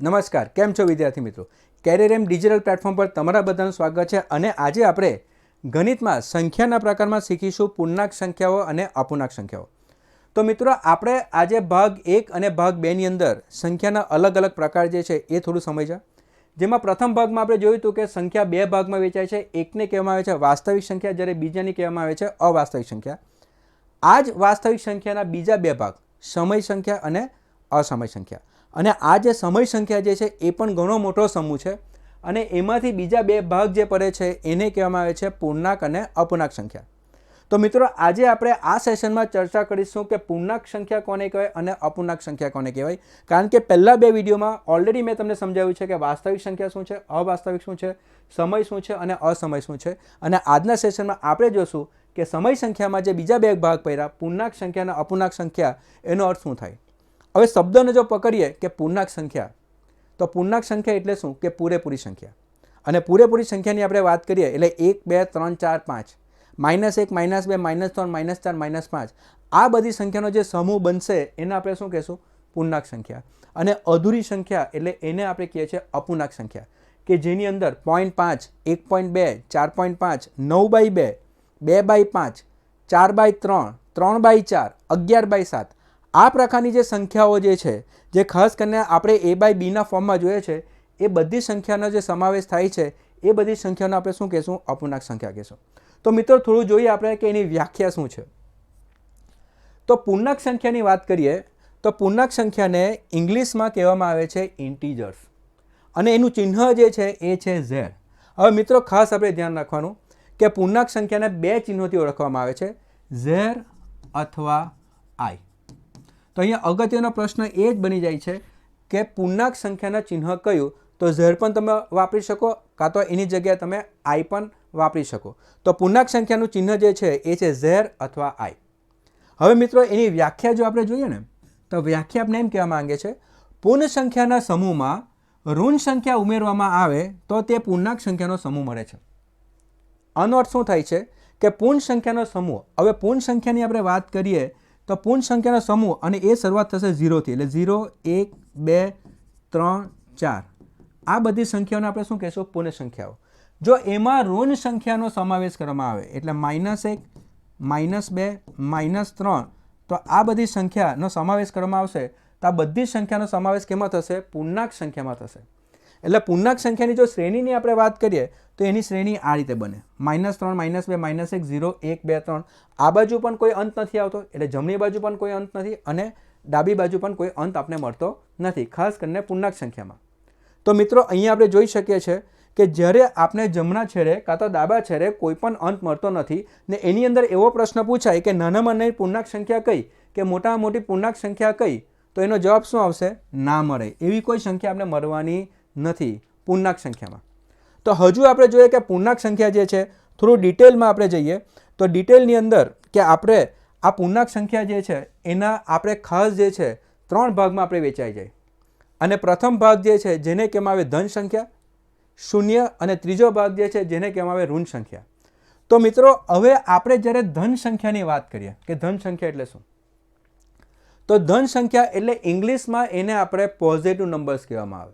નમસ્કાર, કેમ છો વિદ્યાર્થી મિત્રો? કેરિયર ડિજિટલ પ્લેટફોર્મ પર તમારા બધાનું સ્વાગત છે. અને આજે આપણે ગણિતમાં સંખ્યાના પ્રકારમાં શીખીશું પૂર્ણાંક સંખ્યાઓ અને અપૂર્ણાંક સંખ્યાઓ. તો મિત્રો, આપણે આજે ભાગ 1 અને ભાગ 2 ની અંદર સંખ્યાના અલગ અલગ પ્રકાર જે છે એ થોડું સમજ્યા. જેમાં પ્રથમ ભાગમાં આપણે જોયું હતું કે સંખ્યા બે ભાગમાં વેચાય છે. એકને કહેવામાં આવે છે વાસ્તવિક સંખ્યા, જ્યારે બીજાને કહેવામાં આવે છે અવાસ્તવિક સંખ્યા. આ જ વાસ્તવિક સંખ્યાના બીજા બે ભાગ સમય સંખ્યા અને અસમય સંખ્યા. અને આ જે સમય સંખ્યા જે છે એ પણ ઘણો મોટો સમૂહ છે અને એમાંથી બીજા બે ભાગ જે પડે છે એને કહેવામાં આવે છે પૂર્ણાંક અને અપૂર્ણાંક સંખ્યા. તો મિત્રો, આજે આપણે આ સેશનમાં ચર્ચા કરીશું કે પૂર્ણાંક સંખ્યા કોને કહેવાય અને અપૂર્ણાંક સંખ્યા કોને કહેવાય. કારણ કે પહેલા બે વિડીયોમાં ઓલરેડી મેં તમને સમજાવ્યું છે કે વાસ્તવિક સંખ્યા શું છે, અવાસ્તવિક શું છે, સમય શું છે અને અસમય શું છે. અને આજના સેશનમાં આપણે જોશું કે સમય સંખ્યામાં જે બીજા બે ભાગ પડ્યા પૂર્ણાંક સંખ્યા અને અપૂર્ણાંક સંખ્યા, એનો અર્થ શું થાય. હવે શબ્દને જો પકડીએ કે પૂર્ણાંક સંખ્યા, તો પૂર્ણાંક સંખ્યા એટલે શું કે પૂરેપૂરી સંખ્યા. અને પૂરેપૂરી સંખ્યાની આપણે વાત કરીએ એટલે 1, 2, 3, 4, 5, -1, -2, -3, -4, -5, આ બધી સંખ્યાનો જે સમૂહ બનશે એને આપણે શું કહેશું? પૂર્ણાંક સંખ્યા. અને અધૂરી સંખ્યા એટલે એને આપણે કહીએ છીએ અપૂર્ણાંક સંખ્યા, કે જેની અંદર 0.5, 1.2, 4.5, 9/2, 2/5, 4/3, 3/4, 11/7, આ પ્રકારની જે સંખ્યાઓ જે છે, જે ખાસ કરીને આપણે a/bના ફોર્મમાં જોઈએ છે, એ બધી સંખ્યાનો જે સમાવેશ થાય છે એ બધી સંખ્યાનો આપણે શું કહેશું? અપૂર્ણાંક સંખ્યા કહેશું. તો મિત્રો, થોડું જોઈએ આપણે કે એની વ્યાખ્યા શું છે. તો પૂર્ણાંક સંખ્યાની વાત કરીએ તો પૂર્ણાંક સંખ્યાને ઇંગ્લિશમાં કહેવામાં આવે છે ઇન્ટીજર્સ, અને એનું ચિહ્ન જે છે એ છે Z. હવે મિત્રો, ખાસ આપણે ધ્યાન રાખવાનું કે પૂર્ણાંક સંખ્યાને બે ચિહ્નોથી ઓળખવામાં આવે છે, Z અથવા I. તો અહીંયા અગત્યનો પ્રશ્ન એ જ બની જાય છે કે પૂર્ણાંક સંખ્યાના ચિહ્ન કયું? તો Z પણ તમે વાપરી શકો, કાં તો એની જગ્યાએ તમે I પણ વાપરી શકો. તો પૂર્ણાંક સંખ્યાનું ચિહ્ન જે છે એ છે Z અથવા I. હવે મિત્રો, એની વ્યાખ્યા જો આપણે જોઈએ ને, તો વ્યાખ્યા આપણે એમ કહેવા માંગે છે, પૂર્ણ સંખ્યાના સમૂહમાં ઋણ સંખ્યા ઉમેરવામાં આવે તો તે પૂર્ણાંક સંખ્યાનો સમૂહ મળે છે. આનો અર્થ શું થાય છે કે પૂર્ણ સંખ્યાનો સમૂહ, હવે પૂર્ણ સંખ્યાની આપણે વાત કરીએ તો પૂર્ણ સંખ્યાનો સમૂહ, અને એ શરૂઆત થશે 0 થી, એટલે 0, 1, 2, 3, 4, આ બધી સંખ્યાઓને આપણે શું કહેશું? પૂર્ણ સંખ્યાઓ. જો એમાં ઋણ સંખ્યાનો સમાવેશ કરવામાં આવે એટલે -1, -2, -3, તો આ બધી સંખ્યાનો સમાવેશ કરવામાં આવશે તો આ બધી સંખ્યાનો સમાવેશ કેમાં થશે? પૂર્ણાંક સંખ્યામાં થશે. એટલે પૂર્ણાંક સંખ્યાની જો શ્રેણીની આપણે વાત કરીએ તો એની શ્રેણી આ રીતે બને: -3, -2, -1, 0, 1, 2, 3. આ બાજુ પણ કોઈ અંત નથી આવતો, એટલે જમણી બાજુ પણ કોઈ અંત નથી, અને ડાબી બાજુ પણ કોઈ અંત આપણે મળતો નથી, ખાસ કરીને પૂર્ણાંક સંખ્યામાં. તો મિત્રો, અહીંયા આપણે જોઈ શકીએ છીએ કે જ્યારે આપણે જમણા છેડે કાં તો ડાબા છેડે કોઈ પણ અંત મળતો નથી, ને એની અંદર એવો પ્રશ્ન પૂછાય કે નાનામાં નાની પૂર્ણાંક સંખ્યા કઈ, કે મોટામાં મોટી પૂર્ણાંક સંખ્યા કઈ, તો એનો જવાબ શું આવશે? ના મળે. એવી કોઈ સંખ્યા આપણે મળવાની નથી પૂર્ણાંક સંખ્યામાં. તો હજુ આપણે જોઈએ કે પૂર્ણાંક સંખ્યા જે છે, થોડું ડિટેલમાં આપણે જઈએ તો ડિટેલની અંદર કે આપણે આ પૂર્ણાંક સંખ્યા જે છે એના આપણે ખાસ જે છે 3 ભાગમાં આપણે વેચાઈ જાય. અને પ્રથમ ભાગ જે છે જેને કહેવામાં આવે ધન સંખ્યા, શૂન્ય, અને ત્રીજો ભાગ જે છે જેને કહેવામાં આવે ઋણ સંખ્યા. તો મિત્રો, હવે આપણે જ્યારે ધન સંખ્યાની વાત કરીએ કે ધન સંખ્યા એટલે શું, તો ધન સંખ્યા એટલે ઇંગ્લિશમાં એને આપણે પોઝિટિવ નંબર્સ કહેવામાં આવે.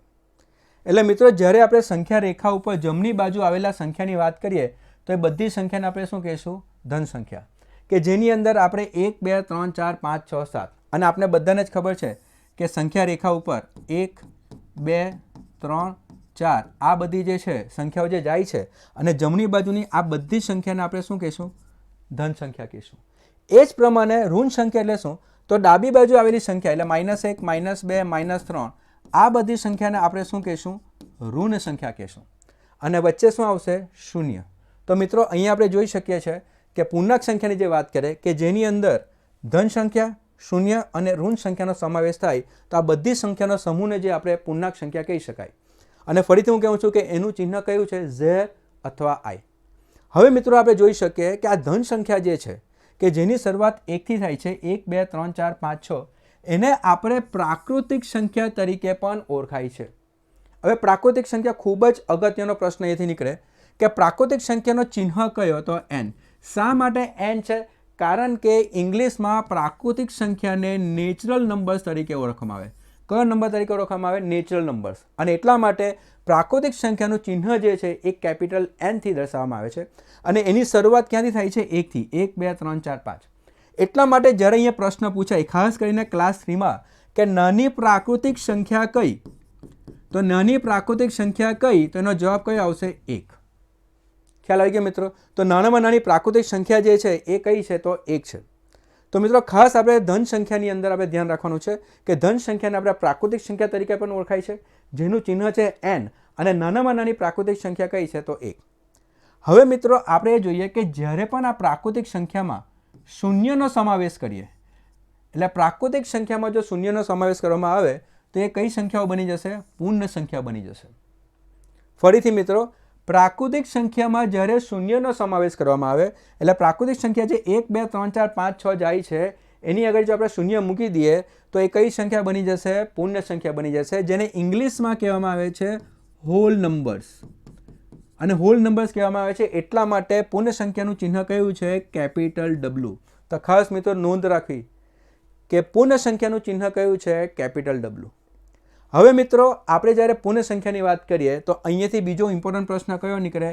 એટલે મિત્રો, જ્યારે આપણે સંખ્યા રેખા ઉપર જમણી બાજુ આવેલા સંખ્યાની વાત કરીએ તો એ બધી સંખ્યાને આપણે શું કહીશું? ધન સંખ્યા, કે જેની અંદર આપણે 1, 2, 3, 4, 5, 6, 7, અને આપણે બધાને જ ખબર છે કે સંખ્યા રેખા ઉપર 1, 2, 3, 4 આ બધી જે છે સંખ્યાઓ જે જાય છે, અને જમણી બાજુની આ બધી સંખ્યાને આપણે શું કહીશું? ધન સંખ્યા કહીશું. એ જ પ્રમાણે ઋણ સંખ્યા એટલે શું? તો ડાબી બાજુ આવેલી સંખ્યા એટલે -1, -2, -3 આ બધી સંખ્યાને આપણે શું કહીશું? ઋણ સંખ્યા કહીશું. અને વચ્ચે શું આવશે? શૂન્ય. તો મિત્રો, અહીંયા આપણે જોઈ શકીએ છીએ કે પૂર્ણાંક સંખ્યાની જે વાત કરીએ કે જેની અંદર ધન સંખ્યા, શૂન્ય અને ઋણ સંખ્યાનો સમાવેશ થાય, તો આ બધી સંખ્યાનો સમૂહને જે આપણે પૂર્ણાંક સંખ્યા કહી શકાય. અને ફરીથી હું કહું છું કે એનું ચિહ્ન કયું છે? Z અથવા I. હવે મિત્રો, આપણે જોઈ શકીએ કે આ ધન સંખ્યા જે છે કે જેની શરૂઆત 1 થી થાય છે, 1, 2, 3, 4, 5, 6, એને આપણે પ્રાકૃતિક સંખ્યા તરીકે પણ ઓળખાય છે. હવે પ્રાકૃતિક સંખ્યા ખૂબ જ અગત્યનો પ્રશ્ન એથી નીકળે કે પ્રાકૃતિક સંખ્યાનો ચિહ્ન કયો? તો n. શા માટે n છે? કારણ કે ઇંગ્લિશમાં પ્રાકૃતિક સંખ્યાને નેચરલ નંબર્સ તરીકે ઓળખવામાં આવે. કયો નંબર તરીકે ઓળખવામાં આવે? Natural numbers. અને એટલા માટે પ્રાકૃતિક સંખ્યાનું ચિહ્ન જે છે એ કેપિટલ N થી દર્શાવવામાં આવે છે અને એની શરૂઆત ક્યાંથી થાય છે? 1થી. 1 2 3 4 5. એટલા માટે જ્યારે અહીંયા પ્રશ્ન પૂછાય ખાસ કરીને ક્લાસ 3માં કે નાની પ્રાકૃતિક સંખ્યા કઈ, તો નાની પ્રાકૃતિક સંખ્યા કઈ, તો એનો જવાબ કયો આવશે? 1. ખ્યાલ આવી ગયો મિત્રો? તો નાનામાં નાની પ્રાકૃતિક સંખ્યા જે છે એ કઈ છે? તો 1 છે. તો મિત્રો ખાસ આપણે ધન સંખ્યાની અંદર આપણે ધ્યાન રાખવાનું છે કે ધન સંખ્યાને આપણે પ્રાકૃતિક સંખ્યા તરીકે પણ ઓળખાય છે, જેનું ચિહ્ન છે n, અને નાનામાં નાની પ્રાકૃતિક સંખ્યા કઈ છે? તો 1. હવે મિત્રો આપણે એ જોઈએ કે જ્યારે પણ આ પ્રાકૃતિક સંખ્યામાં શૂન્યનો સમાવેશ કરીએ, એટલે પ્રાકૃતિક સંખ્યામાં જો શૂન્યનો સમાવેશ કરવામાં આવે તો એ કઈ સંખ્યાઓ બની જશે? પૂર્ણ સંખ્યા બની જશે. ફરીથી મિત્રો, પ્રાકૃતિક સંખ્યામાં જ્યારે શૂન્યનો સમાવેશ કરવામાં આવે એટલે પ્રાકૃતિક સંખ્યા જે 1 2 3 4 5 6 જાય છે એની આગળ જો આપણે શૂન્ય મૂકી દઈએ તો એ કઈ સંખ્યા બની જશે? પૂર્ણ સંખ્યા બની જશે, જેને ઇંગ્લિશમાં કહેવામાં આવે છે હોલ નંબર્સ. અને હોલ નંબર્સ કહેવામાં આવે છે એટલા માટે પૂર્ણ સંખ્યાનું ચિહ્ન કયું છે? Capital W. તો ખાસ મિત્રો નોંધ રાખવી કે પૂર્ણ સંખ્યાનું ચિહ્ન કયું છે? Capital W. હવે મિત્રો આપણે જ્યારે પૂર્ણ સંખ્યાની વાત કરીએ તો અહીંયાથી બીજો ઇમ્પોર્ટન્ટ પ્રશ્ન કયો નીકળે?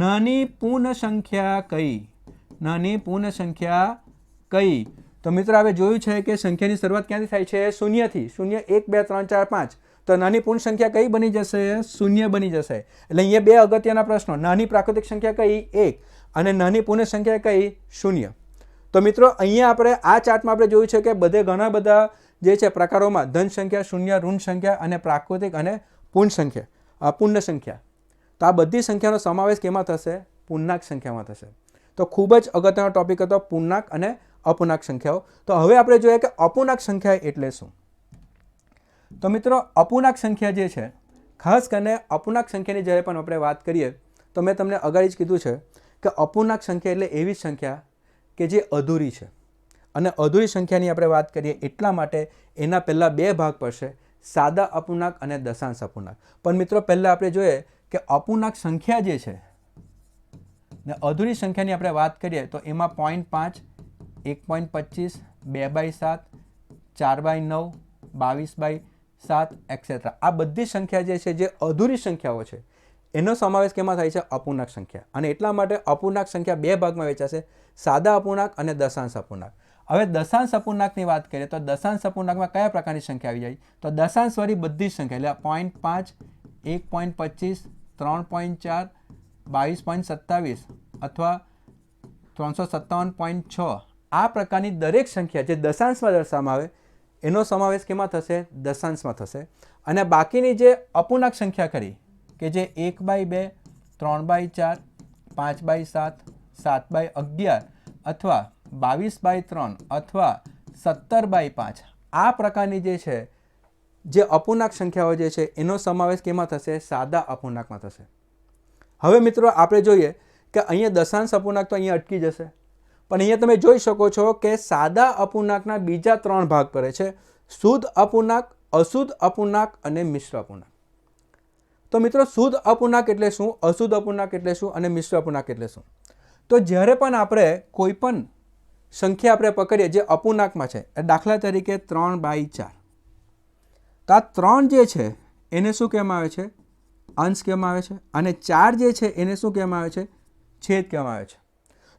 નાની પૂર્ણ સંખ્યા કઈ? નાની પૂર્ણ સંખ્યા કઈ? તો મિત્રો આપણે જોયું છે કે સંખ્યાની શરૂઆત ક્યાંથી થાય છે? શૂન્યથી. 0 1 2 3 4 5. તો નાની પૂર્ણ સંખ્યા કઈ બની જશે? શૂન્ય બની જશે. એટલે અહીંયા બે અગત્યના પ્રશ્નો, નાની પ્રાકૃતિક સંખ્યા કઈ? 1, અને નાની પૂર્ણ સંખ્યા કઈ? 0. તો મિત્રો અહીંયા આપણે આ ચાર્ટમાં આપણે જોયું છે કે બધે ઘણા બધા જે છે પ્રકારોમાં ધન સંખ્યા, શૂન્ય, ઋણ સંખ્યા અને પ્રાકૃતિક અને પૂર્ણ સંખ્યા. તો આ બધી સંખ્યાનો સમાવેશ કેમાં થશે? પૂર્ણાંક સંખ્યામાં થશે. તો ખૂબ જ અગત્યનો ટોપિક હતો પૂર્ણાંક અને અપૂર્ણાંક સંખ્યાઓ. તો હવે આપણે જોઈએ કે અપૂર્ણાંક સંખ્યા એટલે શું. તો મિત્રો અપૂર્ણાંક સંખ્યા જે છે, ખાસ કરીને અપૂર્ણાંક સંખ્યાની જ્યારે પણ આપણે વાત કરીએ તો મેં તમને અગાડી જ કીધું છે કે અપૂર્ણાંક સંખ્યા એટલે એવી સંખ્યા કે જે અધૂરી છે. અને અધૂરી સંખ્યાની આપણે વાત કરીએ એટલા માટે એના પહેલાં બે ભાગ પડશે, સાદા અપૂર્ણાંક અને દશાંશ અપૂર્ણાંક. પણ મિત્રો પહેલાં આપણે જોઈએ કે અપૂર્ણાંક સંખ્યા જે છે ને અધૂરી સંખ્યાની આપણે વાત કરીએ તો એમાં 0.5, 1.25, 2/7, 4/9, 22/7 એક્સેટ્રા આ બધી સંખ્યા જે છે જે અધૂરી સંખ્યાઓ છે એનો સમાવેશ કેમાં થાય છે? અપૂર્ણાંક સંખ્યા. અને એટલા માટે અપૂર્ણાંક સંખ્યા બે ભાગમાં વહેંચાશે, સાદા અપૂર્ણાંક અને દશાંશ અપૂર્ણાંક. હવે દશાંશ અપૂર્ણાંકની વાત કરીએ તો દશાંશ અપૂર્ણાંકમાં કયા પ્રકારની સંખ્યા આવી જાય? તો દશાંશવાળી બધી જ સંખ્યા એટલે 0.5, 1.25, 3.4, 22.27 અથવા 357.6 આ પ્રકારની દરેક સંખ્યા જે દશાંશમાં દર્શાવવામાં આવે એનો સમાવેશ કેમાં થશે? દશાંશમાં થશે. અને બાકીની જે અપૂર્ણાંક સંખ્યા કરી કે જે 1/2, 3/4, 5/7, 7/11 અથવા 22/3 અથવા 17/5 આ પ્રકારની જે છે જે અપૂર્ણાંક સંખ્યાઓ જે છે એનો સમાવેશ કેમાં થશે? સાદા અપૂર્ણાંકમાં થશે. હવે મિત્રો આપણે જોઈએ કે અહીંયા દશાંશ અપૂર્ણાંક તો અહીંયા અટકી જશે, પણ અહીંયા તમે જોઈ શકો છો કે સાદા અપૂર્ણાંકના બીજા 3 ભાગ પડે છે: શુદ્ધ અપૂર્ણાંક, અશુદ્ધ અપૂર્ણાંક અને મિશ્ર અપૂર્ણાંક. તો મિત્રો શુદ્ધ અપૂર્ણાંક એટલે શું, અશુદ્ધ અપૂર્ણાંક એટલે શું અને મિશ્ર અપૂર્ણાંક એટલે શું? તો જ્યારે પણ આપણે કોઈ પણ સંખ્યા આપણે પકડીએ જે અપૂર્ણાંકમાં છે, દાખલા તરીકે 3/4, તો આ 3 જે છે એને શું કહેવામાં આવે છે? અંશ કહેવામાં આવે છે. અને 4 જે છે એને શું કહેવામાં આવે છે? છેદ કહેવામાં આવે છે.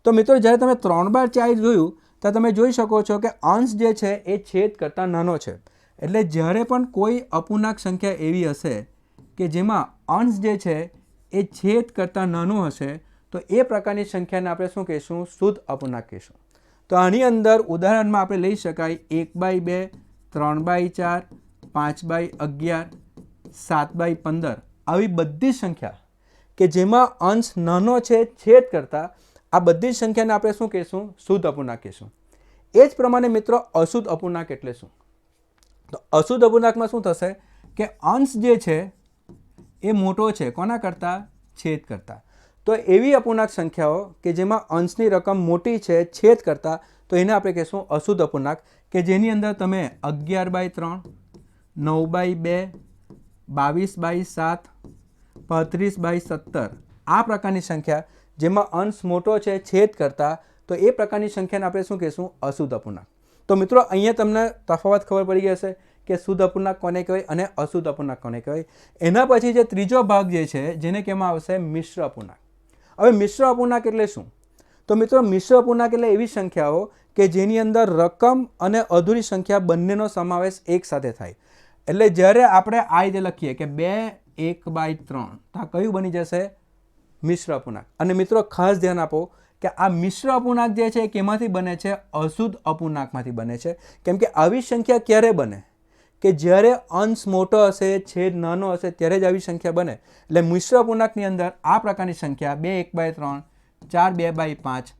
તો મિત્રો જ્યારે તમે 3/4 જોયું તો તમે જોઈ શકો છો કે અંશ જે છે એ છેદ કરતાં નાનો છે. એટલે જ્યારે પણ કોઈ અપૂર્ણાંક સંખ્યા એવી હશે કે જેમાં અંશ જે છે એ છેદ કરતાં નાનો હશે તો એ પ્રકારની સંખ્યાને આપણે શું કહીશું? શુદ્ધ અપૂર્ણાંક કહીશું. તો આની અંદર ઉદાહરણમાં આપણે લઈ શકાય 1/2, 3/4, 5/11, 7/15 આવી બધી સંખ્યા કે જેમાં અંશ નાનો છે છેદ કરતાં, આ બધી સંખ્યાને આપણે શું કહીશું? શુદ્ધ અપૂર્ણાંક કહીશું. એ જ પ્રમાણે મિત્રો અશુદ્ધ અપૂર્ણાંક એટલે શું? તો અશુદ્ધ અપૂર્ણાંકમાં શું થશે કે અંશ જે છે એ મોટો છે કોના કરતાં? છેદ કરતાં. તો એવી અપૂર્ણાંક સંખ્યાઓ કે જેમાં અંશની રકમ મોટી છે છેદ કરતાં, તો એને આપણે કહીશું અશુદ્ધ અપૂર્ણાંક, કે જેની અંદર તમે 11/3, 9/2, 22/7, 35/17 આ પ્રકારની સંખ્યા જેમાં અંશ મોટો છે છેદ કરતાં, તો એ પ્રકારની સંખ્યાને આપણે શું કહીશું? અશુદ્ધ અપૂર્ણાંક. તો મિત્રો અહીંયા તમને તફાવત ખબર પડી ગઈ હશે કે શુદ્ધ અપૂર્ણાંક કોને કહેવાય અને અશુદ્ધ અપૂર્ણાંક કોને કહેવાય. એના પછી જે ત્રીજો ભાગ જે છે જેને કહેવામાં આવશે મિશ્ર અપૂર્ણાંક. હવે મિશ્ર અપૂર્ણાંક એટલે શું? તો મિત્રો મિશ્ર અપૂર્ણાંક એટલે એવી સંખ્યાઓ કે જેની અંદર રકમ અને અધૂરી સંખ્યા બંનેનો સમાવેશ એક સાથે થાય. એટલે જ્યારે આપણે આ રીતે લખીએ કે 2 1/3 તો આ કયું બની જશે? મિશ્ર અપૂર્ણાંક. અને મિત્રો ખાસ ધ્યાન આપો કે આ મિશ્ર અપૂર્ણાંક જે છે એ કેમાંથી બને છે? અશુદ્ધ અપૂર્ણાંકમાંથી બને છે. કેમ કે આવી સંખ્યા ક્યારે બને? કે જ્યારે અંશ મોટો હશે, છેદ નાનો હશે ત્યારે જ આવી સંખ્યા બને. એટલે મિશ્ર અપૂર્ણાંકની અંદર આ પ્રકારની સંખ્યા 2 1/3, 4 2/5,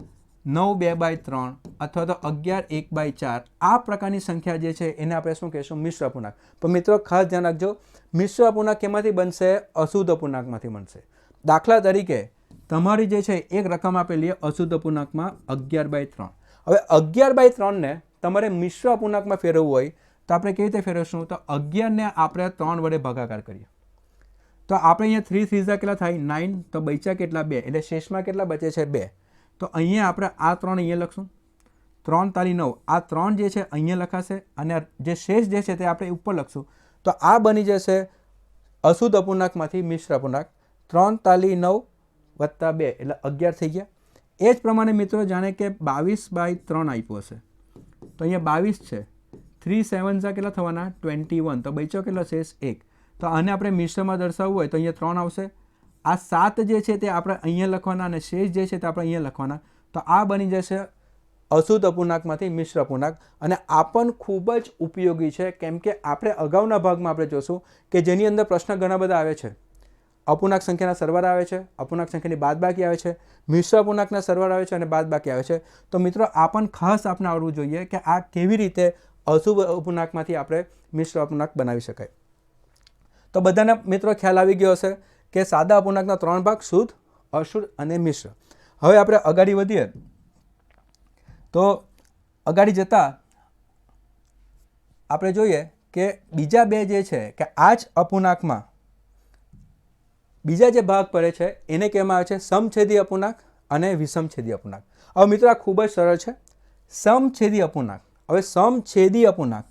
9 2/3 અથવા તો 11 1/4 આ પ્રકારની સંખ્યા જે છે એને આપણે શું કહીશું? મિશ્ર અપૂર્ણાંક. પણ મિત્રો ખાસ ધ્યાન રાખજો, મિશ્ર અપૂર્ણાંક કેમાંથી બનશે? અશુદ્ધ અપૂર્ણાંકમાંથી બનશે. દાખલા તરીકે તમારી જે છે એક રકમ આપેલી અશુદ્ધ અપૂર્ણાંકમાં 11/3. હવે 11/3 ને તમારે મિશ્ર અપૂર્ણાંકમાં ફેરવવું હોય તો આપણે કેવી રીતે ફેરવશું? તો 11 ને આપણે 3 વડે ભાગાકાર કરીએ તો આપણે અહીંયા 3 3 કેટલા થાય? 9. તો બચ્યા કેટલા? 2. એટલે શેષમાં કેટલા બચે છે? 2. તો અહીંયા આપણે આ 3 અહીંયા લખશું. 3 તાલી 9 આ 3 જે છે અહીંયા લખાશે અને જે શેષ જે છે તે આપણે ઉપર લખશું. તો આ બની જશે અશુદ્ધ અપૂર્ણાંકમાંથી મિશ્ર અપૂર્ણાંક. 3 તાલી 9 વત્તા 2 એટલે 11 થઈ ગયા. એ જ પ્રમાણે મિત્રો જાણે કે 22/3 આપ્યું હશે તો અહીંયા 22 છે. 3 7 કેટલા થવાના? 21. તો બચ્યો કેટલો શેષ? 1. તો આને આપણે મિશ્રમાં દર્શાવવું હોય તો અહીંયા 3 આવશે. આ 7 જે છે તે આપણે અહીંયા લખવાના અને શેષ જે છે તે આપણે અહીંયા લખવાના. તો આ બની જશે અશુદ્ધ અપૂર્ણાંકમાંથી મિશ્ર અપૂર્ણાંક. અને આ પણ ખૂબ જ ઉપયોગી છે કેમ કે આપણે અગાઉના ભાગમાં આપણે જોશું કે જેની અંદર પ્રશ્ન ઘણા બધા આવે છે. અપૂર્ણાંક સંખ્યાના સરવાળા આવે છે, અપૂર્ણાંક સંખ્યાની બાદબાકી આવે છે, મિશ્ર અપૂર્ણાંકના સરવાળા આવે છે અને બાદબાકી આવે છે. તો મિત્રો આ પણ ખાસ આપણે આવડવું જોઈએ કે આ કેવી રીતે અશુદ્ધ અપૂર્ણાંકમાંથી આપણે મિશ્ર અપૂર્ણાંક બનાવી શકાય. તો બધાને મિત્રો ખ્યાલ આવી ગયો હશે કે સાદા અપૂર્ણાંકના 3 ભાગ શુદ્ધ, અશુદ્ધ અને મિશ્ર. હવે આપણે આગળ વધીએ તો આગળ જતાં આપણે જોઈએ કે બીજા બે જે છે કે આ જ અપૂર્ણાંકમાં બીજા જે ભાગ પડે છે એને કહેવામાં આવે છે સમછેદી અપૂર્ણાંક અને વિષમછેદી અપૂર્ણાંક. હવે મિત્રો આ ખૂબ જ સરળ છે. સમછેદી અપૂર્ણાંક. હવે સમછેદી અપૂર્ણાંક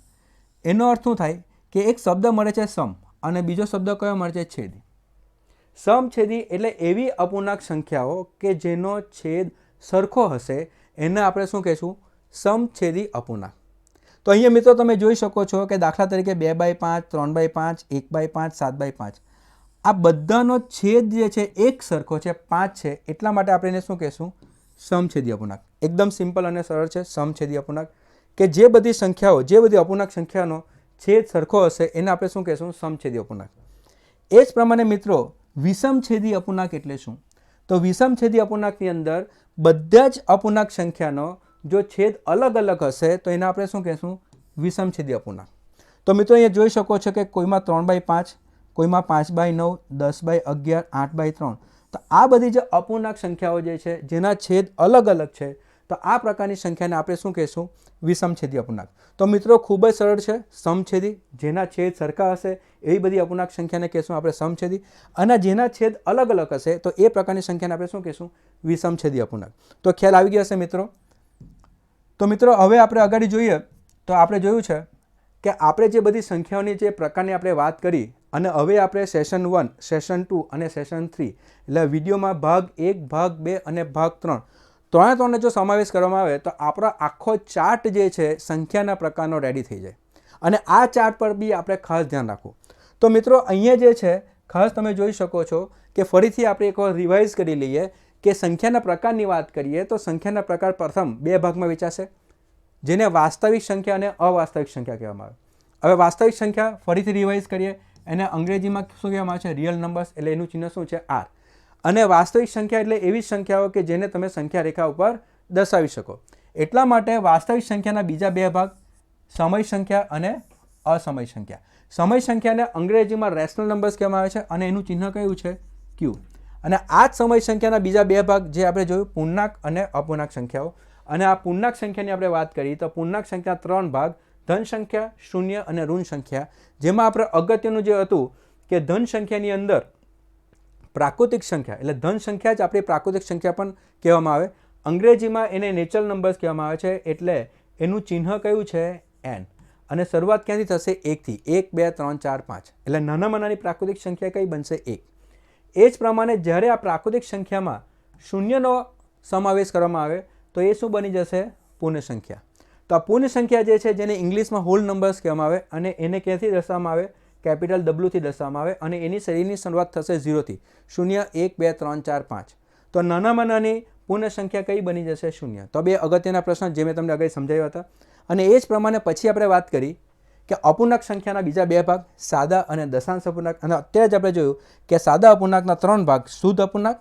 એનો અર્થ શું થાય કે એક શબ્દ મળે છે સમ અને બીજો શબ્દ કયો મળે છે? છેદી. સમછેદી એટલે એવી અપૂર્ણાંક સંખ્યાઓ કે જેનો છેદ સરખો હશે એને આપણે શું કહીશું? સમછેદી અપૂર્ણાંક. તો અહીંયા મિત્રો તમે જોઈ શકો છો કે દાખલા તરીકે 2/5, 3/5, 1/5, 7/5 આ બધાનો છેદ જે છે એક સરખો છે, 5 છે. એટલા માટે આપણે એને શું કહીશું? સમછેદી અપૂર્ણાંક. એકદમ સિમ્પલ અને સરળ છે સમછેદી અપૂર્ણાંક. કે જે બધી સંખ્યાઓ, જે બધી અપૂર્ણાંક સંખ્યાનો છેદ સરખો હશે એને આપણે શું કહીશું? સમછેદી અપૂર્ણાંક. એ જ પ્રમાણે મિત્રો વિષમછેદી અપૂર્ણાંક એટલે શું? તો વિષમછેદી અપૂર્ણાંકની અંદર બધા જ અપૂર્ણાંક સંખ્યાનો જો છેદ અલગ અલગ હશે તો એને આપણે શું કહીશું? વિષમછેદી અપૂર્ણાંક. તો મિત્રો અહીંયા જોઈ શકો છો કે કોઈમાં 3/5, કોઈમાં 5/9, 10/11, 8/3. તો આ બધી જે અપૂર્ણાંક સંખ્યાઓ જે છે જેના છેદ અલગ અલગ છે તો આ પ્રકારની સંખ્યાને આપણે શું કહીશું? વિષમછેદી અપૂર્ણાંક. તો મિત્રો ખૂબ જ સરળ છે. સમછેદી જેના છેદ સરખા હશે એવી બધી અપૂર્ણાંક સંખ્યાને કહીશું આપણે સમછેદી અને જેના છેદ અલગ અલગ હશે તો એ પ્રકારની સંખ્યાને આપણે શું કહીશું? વિષમછેદી અપૂર્ણાંક. તો ખ્યાલ આવી ગયો હશે મિત્રો. તો મિત્રો હવે આપણે આગળ જોઈએ તો આપણે જોયું છે કે આપણે જે બધી સંખ્યાઓની જે પ્રકારની આપણે વાત કરી અને હવે આપણે સેશન 1, સેશન 2 અને સેશન 3 એટલે વિડીયોમાં ભાગ 1, ભાગ 2 અને ભાગ 3 ત્રણે જો સમાવેશ કરવામાં આવે તો આપણો આખો ચાર્ટ જે છે સંખ્યાના પ્રકારનો રેડી થઈ જાય. અને આ ચાર્ટ પર બી આપણે ખાસ ધ્યાન રાખવું. તો મિત્રો અહીંયા જે છે ખાસ તમે જોઈ શકો છો કે ફરીથી આપણે એકવાર રિવાઇઝ કરી લઈએ કે સંખ્યાના પ્રકારની વાત કરીએ તો સંખ્યાના પ્રકાર પ્રથમ 2 ભાગમાં વહેંચાશે જેને વાસ્તવિક સંખ્યા અને અવાસ્તવિક સંખ્યા કહેવામાં આવે. હવે વાસ્તવિક સંખ્યા ફરીથી રિવાઇઝ કરીએ એને અંગ્રેજીમાં શું કહેવામાં આવે છે? Real numbers. એટલે એનું ચિહ્ન શું છે? R. અને વાસ્તવિક સંખ્યા એટલે એવી સંખ્યાઓ કે જેને તમે સંખ્યા રેખા ઉપર દર્શાવી શકો. એટલા માટે વાસ્તવિક સંખ્યાના બીજા 2 ભાગ સમય સંખ્યા અને અસમય સંખ્યા. સમય સંખ્યાને અંગ્રેજીમાં રેશનલ નંબર્સ કહેવામાં આવે છે અને એનું ચિહ્ન કયું છે? Q. અને આ જ સમય સંખ્યાના બીજા 2 ભાગ જે આપણે જોયું પૂર્ણાંક અને અપૂર્ણાંક સંખ્યાઓ. અને આ પૂર્ણાંક સંખ્યાની આપણે વાત કરી તો પૂર્ણાંક સંખ્યા 3 ભાગ ધન સંખ્યા, શૂન્ય અને ઋણ સંખ્યા. જેમાં આપણે અગત્યનું જે હતું કે ધન સંખ્યાની અંદર પ્રાકૃતિક સંખ્યા એટલે ધન સંખ્યા જ આપણી પ્રાકૃતિક સંખ્યા પણ કહેવામાં આવે. અંગ્રેજીમાં એને નેચરલ નંબર્સ કહેવામાં આવે છે એટલે એનું ચિહ્ન કયું છે? N. અને શરૂઆત ક્યાંથી થશે? 1થી. 1 2 3 4 5 એટલે નાનામાં નાની પ્રાકૃતિક સંખ્યા કઈ બનશે? 1. એ જ પ્રમાણે જ્યારે આ પ્રાકૃતિક સંખ્યામાં શૂન્યનો સમાવેશ કરવામાં આવે તો એ શું બની જશે? પૂર્ણ સંખ્યા. તો આ પૂર્ણ સંખ્યા જે છે જેને ઇંગ્લિશમાં હોલ નંબર્સ કહેવામાં આવે અને એને ક્યાંથી દર્શાવવામાં આવે? કેપિટલ W થી દર્શાવવામાં આવે અને એની શ્રેણીની શરૂઆત થશે 0થી. 0 1 2 3 4 5. તો નાનામાં નાની પૂર્ણ સંખ્યા કઈ બની જશે? 0. તો બે અગત્યના પ્રશ્ન જે મેં તમને આગળ સમજાવ્યા હતા. અને એ જ પ્રમાણે પછી આપણે વાત કરી કે અપૂર્ણાંક સંખ્યાના બીજા બે ભાગ, સાદા અને દશાંશ અપૂર્ણાંક. અને અત્યારે જ આપણે જોયું કે સાદા અપૂર્ણાંકના 3 ભાગ, શુદ્ધ અપૂર્ણાંક,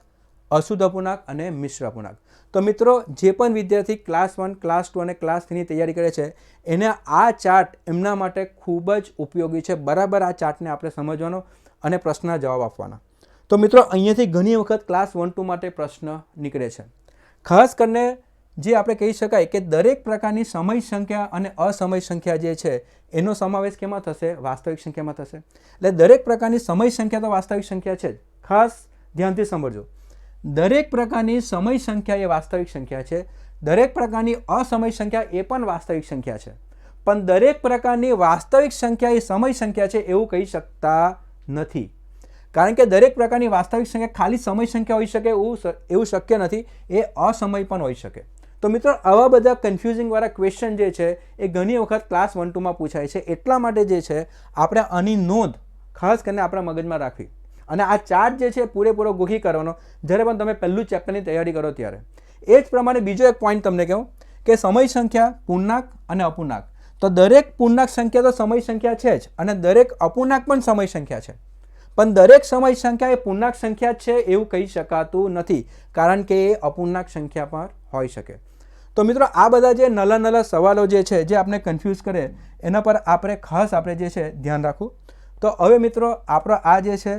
અશુદ્ધ અપૂર્ણાંક અને મિશ્ર અપૂર્ણાંક. તો મિત્રો જે પણ વિદ્યાર્થી ક્લાસ 1, ક્લાસ 2 અને ક્લાસ 3ની તૈયારી કરે છે એને આ ચાર્ટ એમના માટે ખૂબ જ ઉપયોગી છે. બરાબર આ ચાર્ટને આપણે સમજવાનો અને પ્રશ્નના જવાબ આપવાના. તો મિત્રો અહીંયાથી ઘણી વખત ક્લાસ 1, 2 માટે પ્રશ્ન નીકળે છે. ખાસ કરીને જે આપણે કહી શકાય કે દરેક પ્રકારની સમય સંખ્યા અને અસમય સંખ્યા જે છે એનો સમાવેશ કેમાં થશે? વાસ્તવિક સંખ્યામાં થશે. એટલે દરેક પ્રકારની સમય સંખ્યા તો વાસ્તવિક સંખ્યા છે જ. ખાસ ધ્યાનથી સમજો. દરેક પ્રકારની સમય સંખ્યા એ વાસ્તવિક સંખ્યા છે. દરેક પ્રકારની અસમય સંખ્યા એ પણ વાસ્તવિક સંખ્યા છે. પણ દરેક પ્રકારની વાસ્તવિક સંખ્યા એ સમય સંખ્યા છે એવું કહી શકતા નથી. કારણ કે દરેક પ્રકારની વાસ્તવિક સંખ્યા ખાલી સમય સંખ્યા હોઈ શકે એવું શક્ય નથી. એ અસમય પણ હોઈ શકે. તો મિત્રો આવા બધા કન્ફ્યુઝિંગ વાળા ક્વેશ્ચન જે છે એ ઘણી વખત ક્લાસ 1, 2માં પૂછાય છે. એટલા માટે જે છે આપણે આની નોંધ ખાસ કરીને આપણા મગજમાં રાખવી અને આ ચાર્ટ જે છે પૂરેપૂરો ગોખી કરવાનો જ્યારે પણ તમે પહેલું ચેપ્ટરની તૈયારી કરો ત્યારે. એ જ પ્રમાણે બીજો એક પોઈન્ટ તમને કહું કે સમય સંખ્યા, પૂર્ણાંક અને અપૂર્ણાંક. તો દરેક પૂર્ણાંક સંખ્યા તો સમય સંખ્યા છે જ અને દરેક અપૂર્ણાંક પણ સમય સંખ્યા છે. પણ દરેક સમય સંખ્યા એ પૂર્ણાંક સંખ્યા છે એવું કહી શકાતું નથી કારણ કે એ અપૂર્ણાંક સંખ્યા પર હોઈ શકે. તો મિત્રો આ બધા જે નાના સવાલો જે છે જે આપણે કન્ફ્યુઝ કરે એના પર આપણે જે છે ધ્યાન રાખવું. તો હવે મિત્રો આપણો આ જે છે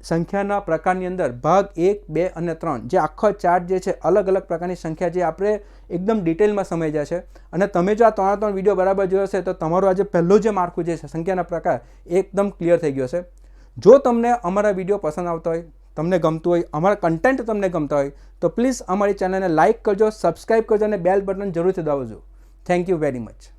સંખ્યાના પ્રકારની અંદર ભાગ 1, 2 અને 3 જે આખો ચાર્ટ જે છે અલગ અલગ પ્રકારની સંખ્યા જે આપણે એકદમ ડિટેલમાં સમજ્યા છે. અને તમે જો આ 3 વિડીયો બરાબર જોયો હશે તો તમારું આજે પહેલું જે માળખું જે છે સંખ્યાના પ્રકાર એકદમ ક્લિયર થઈ ગયો છે. જો તમને અમારા વિડીયો પસંદ આવતા હોય, તમને ગમતું હોય, અમારા કન્ટેન્ટ તમને ગમતા હોય તો પ્લીઝ અમારી ચેનલને લાઇક કરજો, સબસ્ક્રાઈબ કરજો અને બેલ બટન જરૂરથી દબાવજો. Thank you very much.